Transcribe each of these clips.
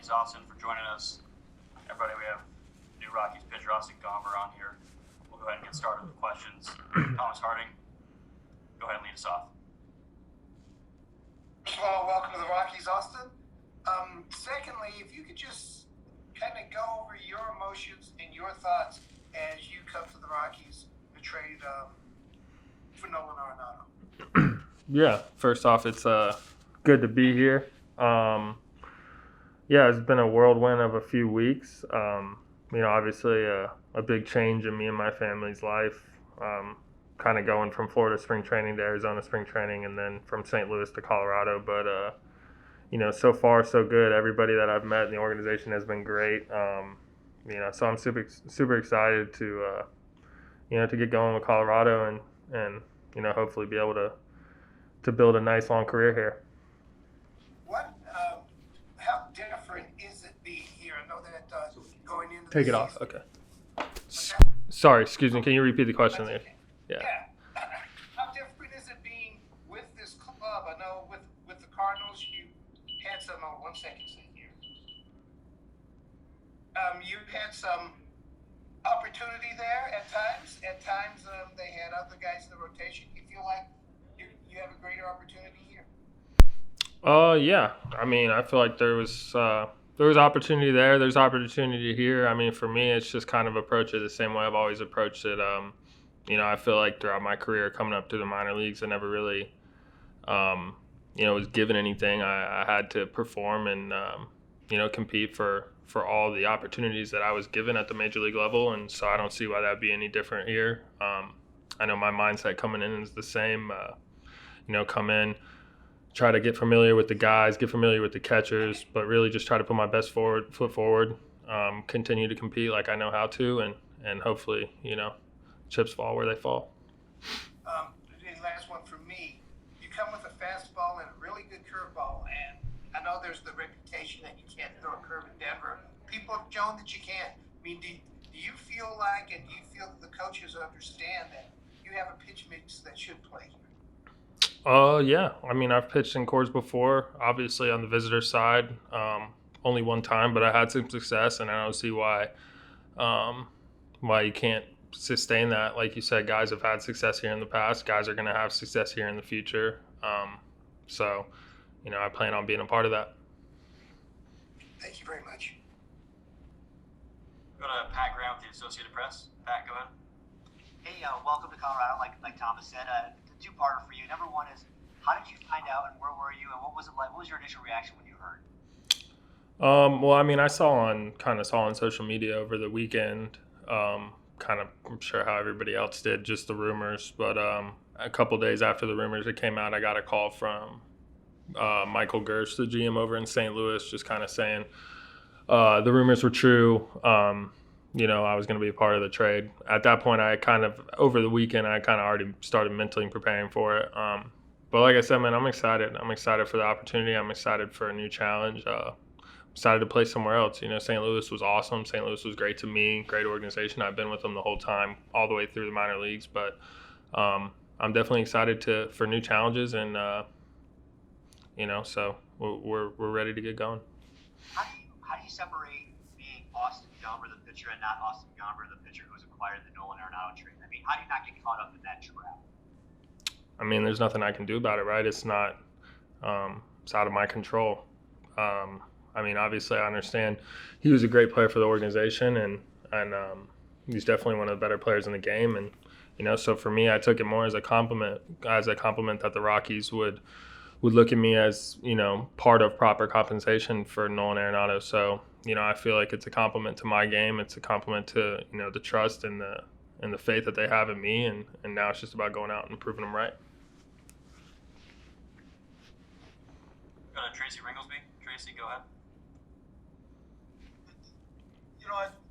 Thanks, Austin, for joining us. Everybody, we have new Rockies pitcher Austin Gomber on here. We'll go ahead and get started with questions. Thomas Harding, go ahead and lead us off. First of all, welcome to the Rockies, Austin. Secondly, if you could just kind of go over your emotions and your thoughts as you come to the Rockies to trade for Nolan Arenado. Yeah, first off, it's good to be here. Yeah, it's been a whirlwind of a few weeks. Obviously a big change in me and my family's life. Kind of going from Florida Spring Training to Arizona Spring Training, and then from St. Louis to Colorado. But so far so good. Everybody that I've met in the organization has been great. So I'm super excited to get going with Colorado and hopefully be able to build a nice long career here. How different is it being here? I know that going into Take the it off. season- Okay. Sorry, excuse me. Can you repeat the question there? Okay. Yeah. How different is it being with this club? I know with the Cardinals, you had some. Oh, 1 second, here. You had some opportunity there at times. At times, they had other guys in the rotation. You feel like you have a greater opportunity here? Yeah. I feel like there was opportunity there. There's opportunity here. For me, it's just kind of approach it the same way I've always approached it. I feel like throughout my career coming up through the minor leagues, I never really, was given anything. I had to perform and, compete for all the opportunities that I was given at the major league level. And so I don't see why that'd be any different here. I know my mindset coming in is the same. Come in, try to get familiar with the guys, get familiar with the catchers, but really just try to put my best foot forward, continue to compete like I know how to, and hopefully, chips fall where they fall. The last one for me, you come with a fastball and a really good curveball, and I know there's the reputation that you can't throw a curve in Denver. People have shown that you can. Do you feel like, and do you feel that the coaches understand that you have a pitch mix that should play here? Yeah. I've pitched in Coors before, obviously on the visitor side, only one time, but I had some success, and I don't see why you can't sustain that. Like you said, guys have had success here in the past. Guys are going to have success here in the future. So, I plan on being a part of that. Thank you very much. Go to Pat Graham with the Associated Press. Pat, go ahead. Hey, welcome to Colorado. Like Thomas said, a two-parter for you. Number one is, how did you find out, and where were you, and what was it like? What was your initial reaction when you heard? I saw on social media over the weekend, I'm sure how everybody else did, just the rumors. But a couple days after the rumors had came out, I got a call from Michael Gersh, the GM over in St. Louis, just kind of saying the rumors were true. I was going to be a part of the trade. At that point, over the weekend, I already started mentally preparing for it. But like I said, man, I'm excited. I'm excited for the opportunity. I'm excited for a new challenge. Excited to play somewhere else. St. Louis was awesome. St. Louis was great to me, great organization. I've been with them the whole time, all the way through the minor leagues. But I'm definitely excited for new challenges, and so we're ready to get going. How do you separate being Austin Gomber, the pitcher, and not Austin Gomber, the pitcher who was acquired in the Nolan Arenado trade? How do you not get caught up in that trap? There's nothing I can do about it, right? It's not, it's out of my control. Obviously I understand he was a great player for the organization, and he's definitely one of the better players in the game. And, so for me, I took it more as a compliment that the Rockies would look at me as, part of proper compensation for Nolan Arenado. So, I feel like it's a compliment to my game. It's a compliment to, the trust and the faith that they have in me. And now it's just about going out and proving them right. Go to Tracy Ringlesby. Tracy, go ahead.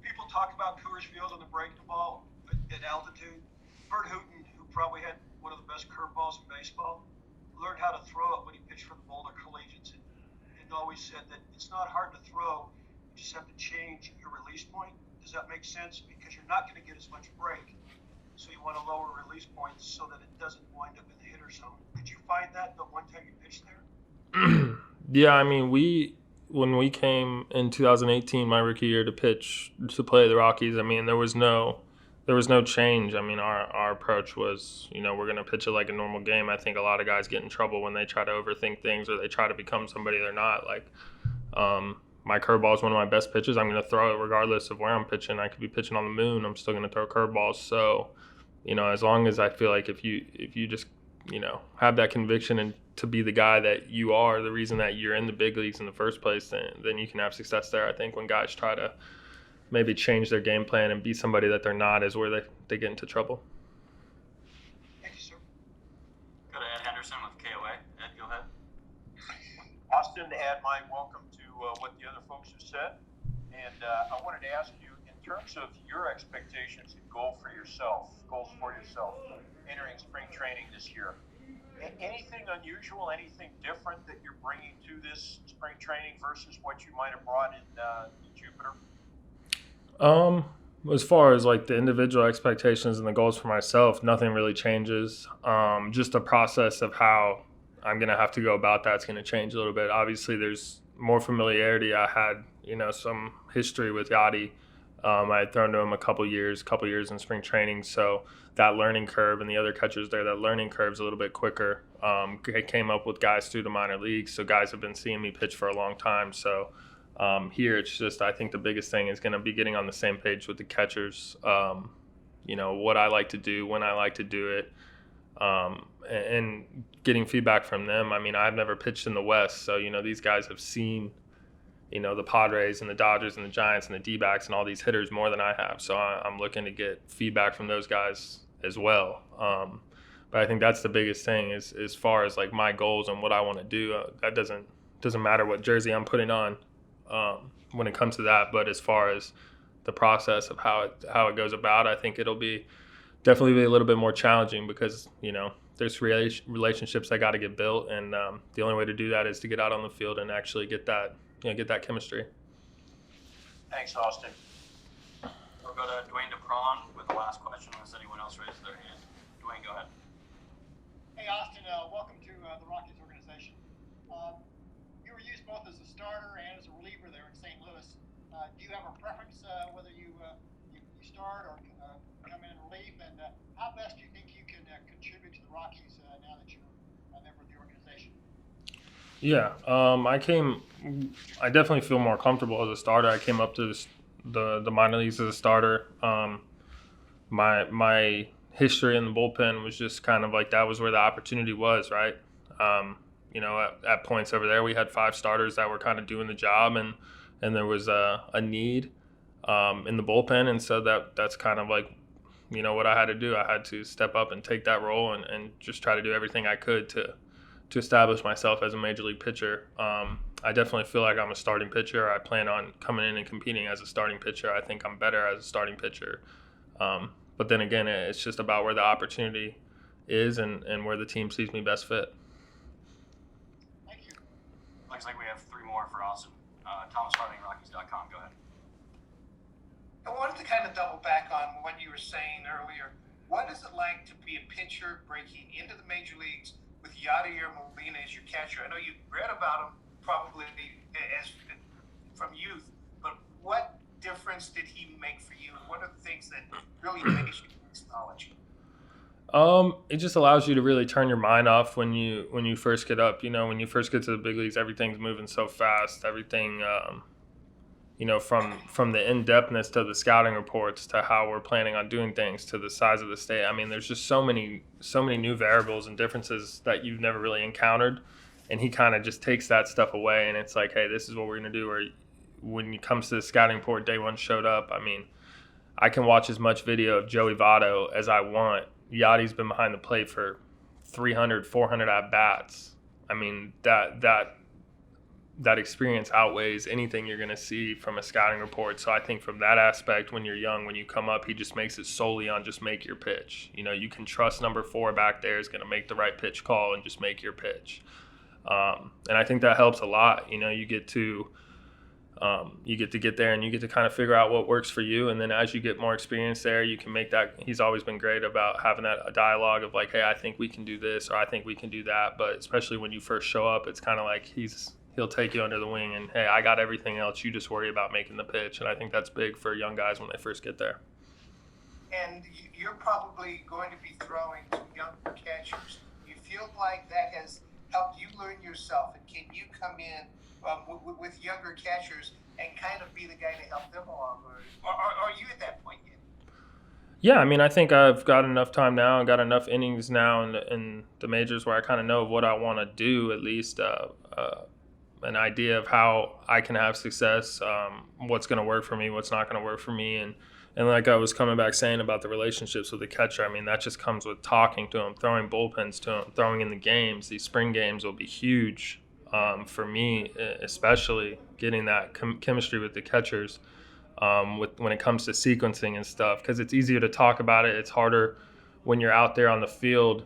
People talk about Coors Field and the breaking ball at altitude. Bert Hooton, who probably had one of the best curveballs in baseball, learned how to throw it when he pitched for the Boulder Collegians, and always said that it's not hard to throw, you just have to change your release point. Does that make sense? Because you're not going to get as much break, so you want to lower release points so that it doesn't wind up in the hitter zone. Did you find that the one time you pitched there? Yeah, when we came in 2018, my rookie year, to play the Rockies, I mean, there was no change. I mean, our approach was, we're going to pitch it like a normal game. I think a lot of guys get in trouble when they try to overthink things or they try to become somebody they're not. Like, my curveball is one of my best pitches. I'm going to throw it regardless of where I'm pitching. I could be pitching on the moon. I'm still going to throw curveballs. So, as long as I feel like if you just, have that conviction and to be the guy that you are, the reason that you're in the big leagues in the first place, then you can have success there. I think when guys try to maybe change their game plan and be somebody that they're not is where they get into trouble. Thank you, sir. Go to Ed Henderson with KOA. Ed, go ahead. Austin, to add my welcome to what the other folks have said. And I wanted to ask you, in terms of your expectations and goals for yourself, entering spring training this year, anything unusual, anything different that you're bringing to this spring training versus what you might have brought in Jupiter? As far as like the individual expectations and the goals for myself, nothing really changes. Just the process of how I'm going to have to go about that's going to change a little bit. Obviously, there's more familiarity. I had, some history with Yachty. I had thrown to him a couple years in spring training. So that learning curve and the other catchers there, that learning curve's a little bit quicker. I came up with guys through the minor leagues. So guys have been seeing me pitch for a long time. So here it's just, I think the biggest thing is going to be getting on the same page with the catchers. What I like to do, when I like to do it, and getting feedback from them. I mean, I've never pitched in the West, so these guys have seen the Padres and the Dodgers and the Giants and the D-backs and all these hitters more than I have. So I'm looking to get feedback from those guys as well. But I think that's the biggest thing is as far as like my goals and what I want to do. That doesn't matter what jersey I'm putting on when it comes to that. But as far as the process of how it goes about, I think it'll definitely be a little bit more challenging because there's relationships that got to get built, and the only way to do that is to get out on the field and actually get that chemistry. Thanks, Austin. We'll go to Dwayne DePron with the last question unless anyone else raises their hand. Dwayne, go ahead. Hey, Austin, welcome to the Rockies organization. You were used both as a starter and as a reliever there in St. Louis. Do you have a preference whether you start or come in and relief? And how best do you think you can contribute to the Rockies now that you're a member of the organization? Yeah, I definitely feel more comfortable as a starter. I came up to the minor leagues as a starter. My history in the bullpen was just kind of like that was where the opportunity was, right? At points over there, we had 5 starters that were kind of doing the job, and there was a need in the bullpen, and so that's kind of like, what I had to do. I had to step up and take that role and just try to do everything I could to establish myself as a major league pitcher. I definitely feel like I'm a starting pitcher. I plan on coming in and competing as a starting pitcher. I think I'm better as a starting pitcher. But then again, it's just about where the opportunity is and where the team sees me best fit. Thank you. Looks like we have 3 more for Austin. Thomas Harding, Rockies.com. Go ahead. I wanted to kind of double back on what you were saying earlier. What is it like to be a pitcher breaking into the major leagues with Yachty or Molina as your catcher? I know you read about him probably as from youth, but what difference did he make for you? And what are the things that really makes you his knowledge? It just allows you to really turn your mind off when you first get up. When you first get to the big leagues, everything's moving so fast. Everything, from the in-depthness to the scouting reports to how we're planning on doing things to the size of the state. I mean, there's just so many new variables and differences that you've never really encountered. And he kind of just takes that stuff away, and it's like, hey, this is what we're going to do. Or when it comes to the scouting report, day one showed up. I mean, I can watch as much video of Joey Votto as I want. Yachty's been behind the plate for 300, 400 at-bats. I mean, that experience outweighs anything you're going to see from a scouting report. So I think from that aspect, when you're young, when you come up, he just makes it solely on just make your pitch. You can trust number 4 back there is going to make the right pitch call and just make your pitch. And I think that helps a lot. You get to get there and you get to kind of figure out what works for you. And then as you get more experience there, you can make that. He's always been great about having a dialogue of like, hey, I think we can do this or I think we can do that. But especially when you first show up, it's kind of like he's he'll take you under the wing and, hey, I got everything else. You just worry about making the pitch. And I think that's big for young guys when they first get there. And you're probably going to be throwing to younger catchers. You feel like that has helped you learn yourself, and can you come in with younger catchers and kind of be the guy to help them along, or are you at that point yet? Yeah, I mean, I think I've got enough time now and got enough innings now in the majors where I kind of know what I want to do, at least an idea of how I can have success, what's going to work for me, what's not going to work for me. And like I was coming back saying about the relationships with the catcher, I mean, that just comes with talking to him, throwing bullpens to him, throwing in the games. These spring games will be huge for me, especially getting that chemistry with the catchers. When it comes to sequencing and stuff, because it's easier to talk about it. It's harder when you're out there on the field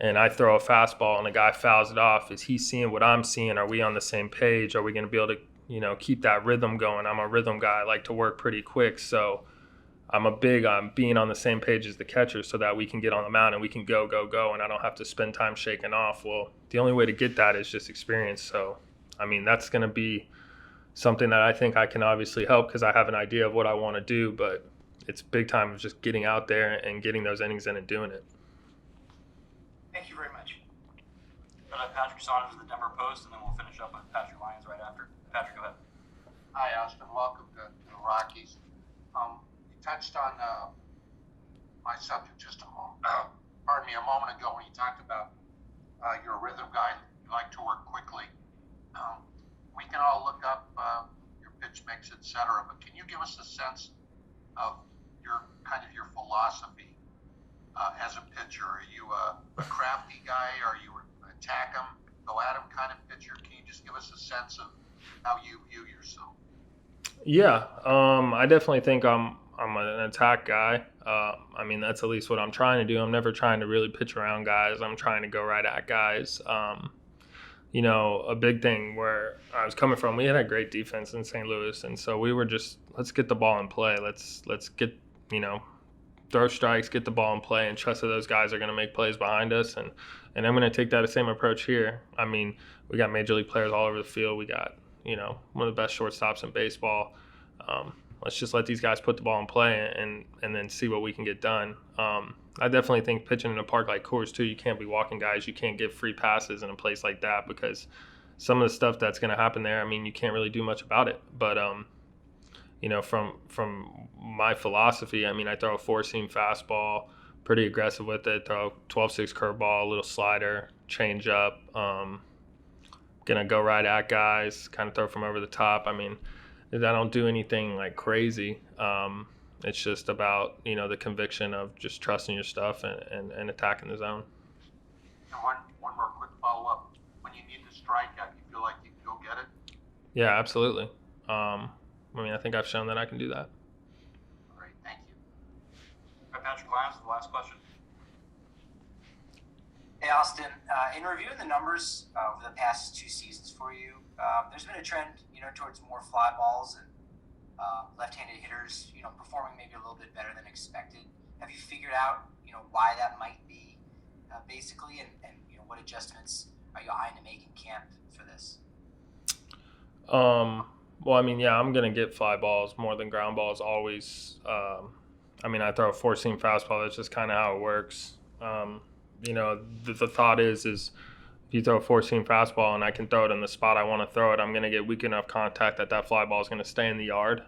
and I throw a fastball and a guy fouls it off. Is he seeing what I'm seeing? Are we on the same page? Are we going to be able to, keep that rhythm going? I'm a rhythm guy. I like to work pretty quick, so I'm big on being on the same page as the catcher so that we can get on the mound and we can go, and I don't have to spend time shaking off. Well, the only way to get that is just experience. So, I mean, that's going to be something that I think I can obviously help because I have an idea of what I want to do, but it's big time of just getting out there and getting those innings in and doing it. Thank you very much. We'll have Patrick Saunders of the Denver Post, and then we'll finish up with Patrick Lyons right after. Patrick, go ahead. Hi, Austin. Welcome to the Rockies. You touched on my subject just a moment ago when you talked about you're a rhythm guy. You like to work quickly. We can all look up your pitch mix, etc. But can you give us a sense of your philosophy as a pitcher? Are you a crafty guy? Are you an attack 'em, go at 'em kind of pitcher? Can you just give us a sense of how you view yourself? Yeah, I definitely think I'm an attack guy. I mean, that's at least what I'm trying to do. I'm never trying to really pitch around guys. I'm trying to go right at guys. A big thing where I was coming from, we had a great defense in St. Louis, and so we were just, let's get the ball in play. Let's get, throw strikes, get the ball in play, and trust that those guys are going to make plays behind us. And I'm going to take that same approach here. I mean, we got major league players all over the field. We got, one of the best shortstops in baseball. Let's just let these guys put the ball in play and then see what we can get done. I definitely think pitching in a park like Coors too, you can't be walking guys. You can't give free passes in a place like that because some of the stuff that's going to happen there, I mean, you can't really do much about it. But, from my philosophy, I mean, I throw a four-seam fastball, pretty aggressive with it, throw 12-6 curveball, a little slider, change up, going to go right at guys, kind of throw from over the top. I mean, I don't do anything like crazy. It's just about, the conviction of just trusting your stuff and attacking the zone. And one more quick follow-up. When you need to strike out, you feel like you can go get it? Yeah, absolutely. I think I've shown that I can do that. All right, thank you. All right, Patrick Lyons, the last question. Hey, Austin, in reviewing the numbers over the past two seasons for you, there's been a trend, towards more fly balls and left-handed hitters, performing maybe a little bit better than expected. Have you figured out, why that might be, basically, and what adjustments are you eyeing to make in camp for this? I'm going to get fly balls more than ground balls always. I throw a four-seam fastball. That's just kind of how it works. The thought is if you throw a four-seam fastball and I can throw it in the spot I want to throw it, I'm going to get weak enough contact that fly ball is going to stay in the yard.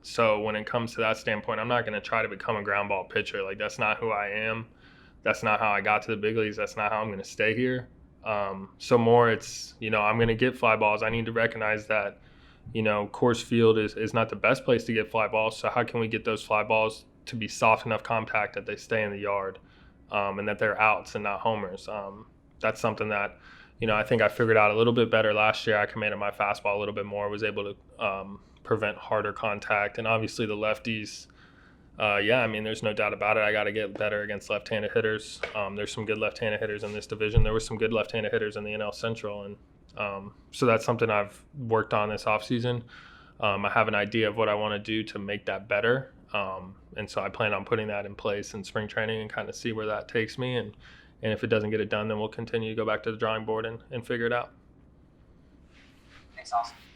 So when it comes to that standpoint, I'm not going to try to become a ground ball pitcher. Like, that's not who I am. That's not how I got to the big leagues. That's not how I'm going to stay here. So more it's, I'm going to get fly balls. I need to recognize that, Coors Field is not the best place to get fly balls. So how can we get those fly balls to be soft enough compact that they stay in the yard, and that they're outs and not homers? That's something that, I think I figured out a little bit better last year. I commanded my fastball a little bit more, was able to prevent harder contact. And obviously the lefties, there's no doubt about it. I got to get better against left-handed hitters. There's some good left-handed hitters in this division. There were some good left-handed hitters in the NL Central. And so that's something I've worked on this offseason. I have an idea of what I want to do to make that better. And so I plan on putting that in place in spring training and kind of see where that takes me. And if it doesn't get it done, then we'll continue to go back to the drawing board and figure it out. Thanks, Austin.